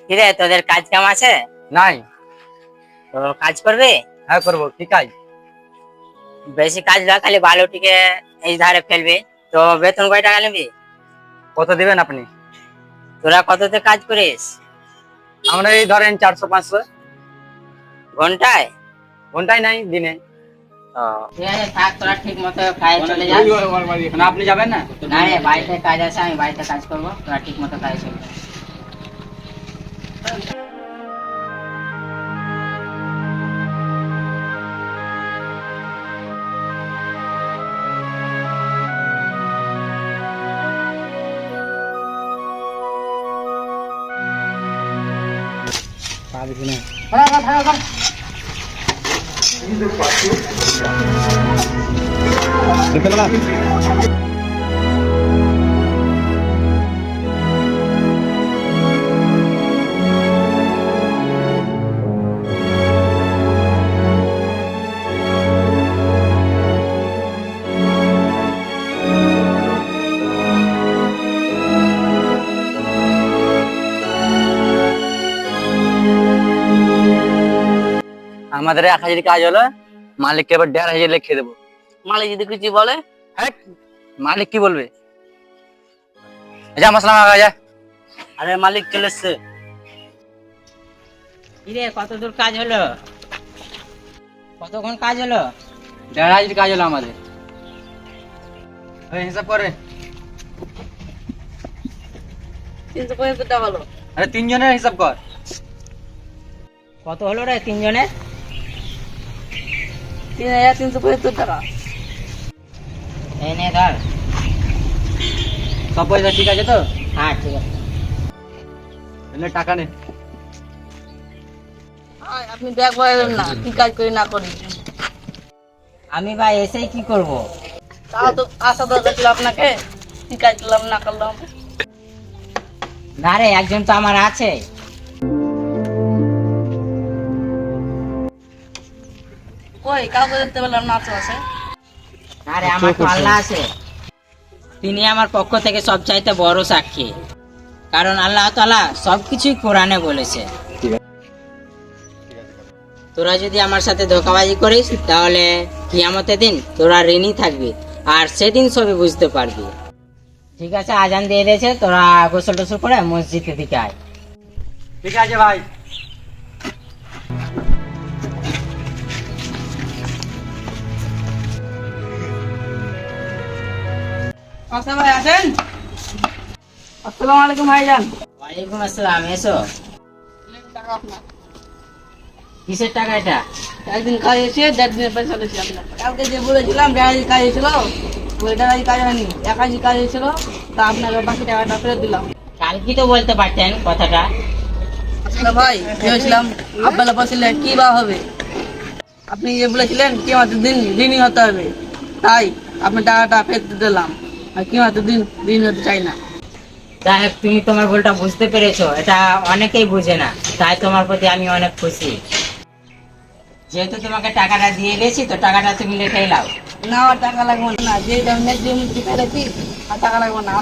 কিরে তোদের কাজ কাম আছে? নাই। তো কাজ করবে? হ্যাঁ করবো, কি কাজ? বেশি কাজ না, খালি বালুটিকে এই ধারে ফেলবি। তো বেতন কয় টাকা নিবি? কত দিবেন আপনি? তোরা কততে কাজ করিস? আমরা এই ধরেন 400-500। ঘন্টায়? ঘন্টায় নাই, দিনে। ঠিক আছে, থাক, তোরা ঠিক মতো কাজে চলে যাস। আপনি যাবেন না? না রে, বাড়িতে কাজ আছে, আমি বাড়িতে কাজ করবো, তোরা ঠিক মতো কাজে চলে যাস। আমাদের 1000 কাজ হলো, মালিককে এবার 1500 লিখে দেবো। মালিক যদি কিছু বলে? হ্যাঁ, মালিক কি বলবে? যা মশলা মাখা যা। আরে মালিক চলে এসছে। কিরে, কত দূর কাজ হলো? কতক্ষণ কাজ হলো? 1500 কাজ হলো আমাদের। ওই হিসাব করে। 375 টাকা হলো। আরে 3 জনের হিসাব কর। কত হলো রে 3 জনের? 3375 টাকা। এই নে ধর। সব পয়সা ঠিক আছে তো? হ্যাঁ ঠিক আছে। এলে টাকা নে। আপনি ব্যাগ বলেন না কি কাজ করি না করি। আমি ভাই এসেই কি করব? তাও তো আশা দরকার ছিল আপনাকে, কি কাজ করলাম না করলাম। না রে, একজন তো আমার আছে। কই কাউকে দেখতে পেলাম না আশেপাশে। না রে, আমার তো আল্লাহ আছে। তিনি আমার পক্ষ থেকে সবচাইতে বড় সাক্ষী। কারণ আল্লাহ তাআলা সবকিছুই কোরআনে বলেছে। তোরা যদি আমার সাথে ধোঁকাবাজি করিস তাহলে কিয়ামতের দিন তোরা ঋণী থাকবি, আর সেদিন সবই বুঝতে পারবি। ঠিক আছে, আজান দিয়ে দিয়েছে, তোরা গোসল টোসল করে মসজিদের দিকে আয়। ঠিক আছে ভাই। আচ্ছা ভাই আছেন? আসসালামু আলাইকুম ভাইজান। ওয়ালাইকুম আসসালাম, এসো। টাকা আপনার। কিসের টাকা এটা? একদিন কাজ এসে 1.5 দিনের পয়সা দিয়েছি আপনার। কালকে যে বলেছিলাম 1.5 কাজ এসেছিল, ওই 1.5 কাজ হয়নি, 81 কাজ এসেছিল, তা আপনাকে বাকি টাকাটা ফেরত দিলাম। কালকে তো বলতে পারতেন কথাটা। আসলে ভাই ভেবেছিলাম আপনারা বলছিলেন কি বা হবে, আপনি যে বলেছিলেন কি আমাদের দিন ঋণই হতে হবে, তাই আপনার টাকাটা ফেরত দিলাম। আর কি আমাদের দিন ঋণ হতে চাই না। যাই হোক, তুমি তোমার ভুলটা বুঝতে পেরেছো, এটা অনেকেই বুঝে না, তাই তোমার প্রতি আমি অনেক খুশি। যেহেতু তোমাকে টাকাটা দিয়ে দিয়েছি, তো টাকাটা তুমি লিখে নাও। না, আর টাকা লাগবে না, যে দামে ফেলেছি আর টাকা লাগবে না।